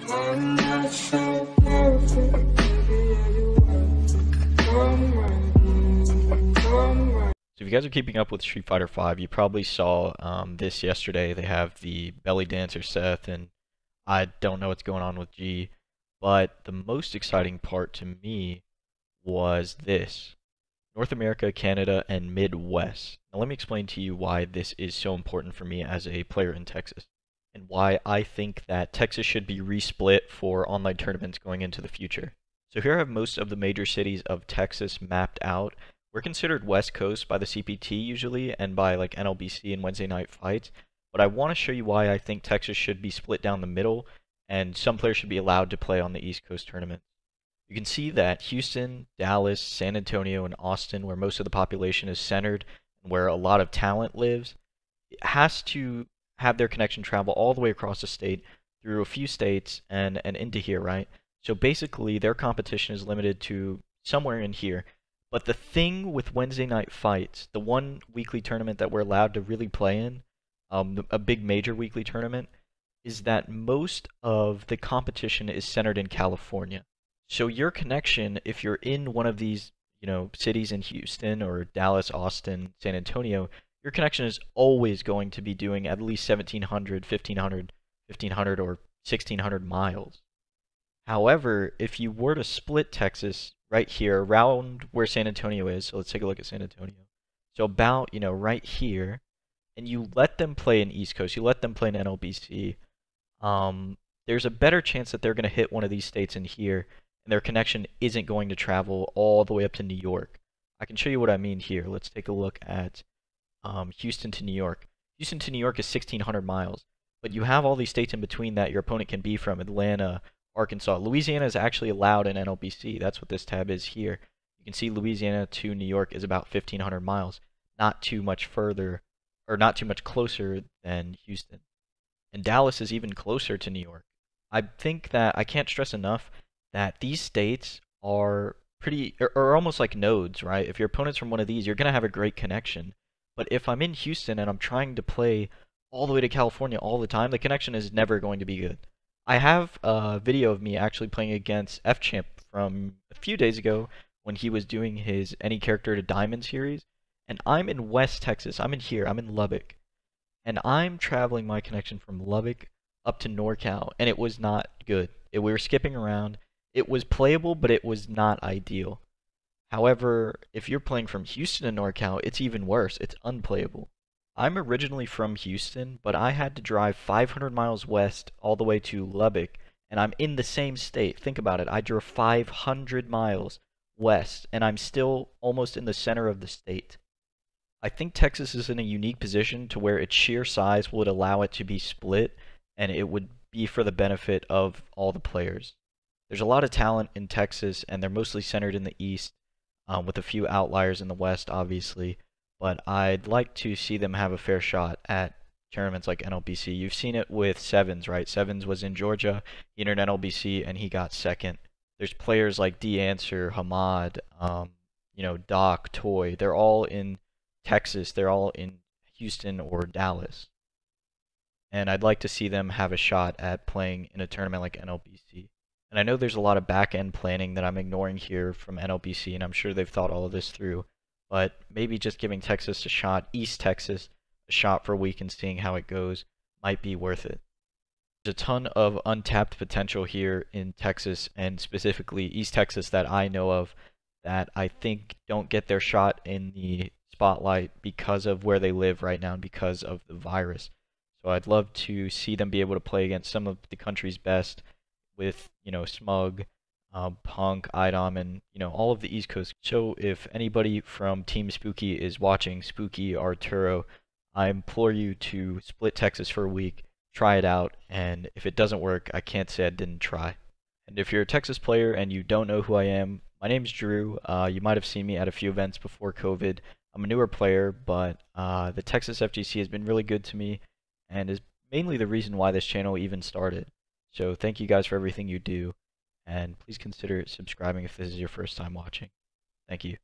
I'm not so perfect, baby, are you perfect? Come right, come right. So if you guys are keeping up with Street Fighter V, you probably saw this yesterday. They have the belly dancer Seth, and I don't know what's going on with G. But the most exciting part to me was this. North America, Canada, and Midwest. Now let me explain to you why this is so important for me as a player in Texas, and why I think that Texas should be resplit for online tournaments going into the future. So here I have most of the major cities of Texas mapped out. We're considered West Coast by the CPT usually, and by like NLBC and Wednesday Night Fights, but I want to show you why I think Texas should be split down the middle, and some players should be allowed to play on the East Coast tournament. You can see that Houston, Dallas, San Antonio, and Austin, where most of the population is centered and where a lot of talent lives, it has to have their connection travel all the way across the state through a few states and into here, right? So basically, their competition is limited to somewhere in here. But the thing with Wednesday Night Fights, the one weekly tournament that we're allowed to really play in, a big major weekly tournament, is that most of the competition is centered in California. So your connection, if you're in one of these, cities in Houston or Dallas, Austin, San Antonio, your connection is always going to be doing at least 1,700, 1,500, 1,500, or 1,600 miles. However, if you were to split Texas right here around where San Antonio is, so let's take a look at San Antonio. So about, right here, and you let them play in East Coast, you let them play in NLBC, there's a better chance that they're going to hit one of these states in here, and their connection isn't going to travel all the way up to New York. I can show you what I mean here. Let's take a look at Houston to New York. Houston to New York is 1,600 miles, but you have all these states in between that your opponent can be from: Atlanta, Arkansas. Louisiana is actually allowed in NLBC. That's what this tab is here. You can see Louisiana to New York is about 1,500 miles, not too much further, or not too much closer than Houston. And Dallas is even closer to New York. I think that I can't stress enough that these states are are almost like nodes, right? If your opponent's from one of these, you're going to have a great connection. But if I'm in Houston and I'm trying to play all the way to California all the time, the connection is never going to be good. I have a video of me actually playing against F-Champ from a few days ago when he was doing his Any Character to Diamond series, and I'm in West Texas. I'm in here. I'm in Lubbock. And I'm traveling my connection from Lubbock up to NorCal, and it was not good. We were skipping around. It was playable, but it was not ideal. However, if you're playing from Houston to NorCal, it's even worse. It's unplayable. I'm originally from Houston, but I had to drive 500 miles west all the way to Lubbock, and I'm in the same state. Think about it. I drove 500 miles west, and I'm still almost in the center of the state. I think Texas is in a unique position to where its sheer size would allow it to be split, and it would be for the benefit of all the players. There's a lot of talent in Texas, and they're mostly centered in the East, with a few outliers in the West, obviously. But I'd like to see them have a fair shot at tournaments like NLBC. You've seen it with Sevens, right? Sevens was in Georgia, he entered NLBC, and he got second. There's players like D-Answer, Hamad, Doc, Toy. They're all in Texas. They're all in Houston or Dallas. And I'd like to see them have a shot at playing in a tournament like NLBC. And I know there's a lot of back-end planning that I'm ignoring here from NLBC, and I'm sure they've thought all of this through. But maybe just giving Texas a shot, East Texas, a shot for a week and seeing how it goes might be worth it. There's a ton of untapped potential here in Texas, and specifically East Texas, that I know of, that I think don't get their shot in the spotlight because of where they live right now and because of the virus. So I'd love to see them be able to play against some of the country's best with, Smug, Punk, IDOM, and, all of the East Coast. So if anybody from Team Spooky is watching, Spooky, Arturo, I implore you to split Texas for a week, try it out, and if it doesn't work, I can't say I didn't try. And if you're a Texas player and you don't know who I am, my name's Drew. You might have seen me at a few events before COVID. I'm a newer player, but the Texas FGC has been really good to me and is mainly the reason why this channel even started. So thank you guys for everything you do, and please consider subscribing if this is your first time watching. Thank you.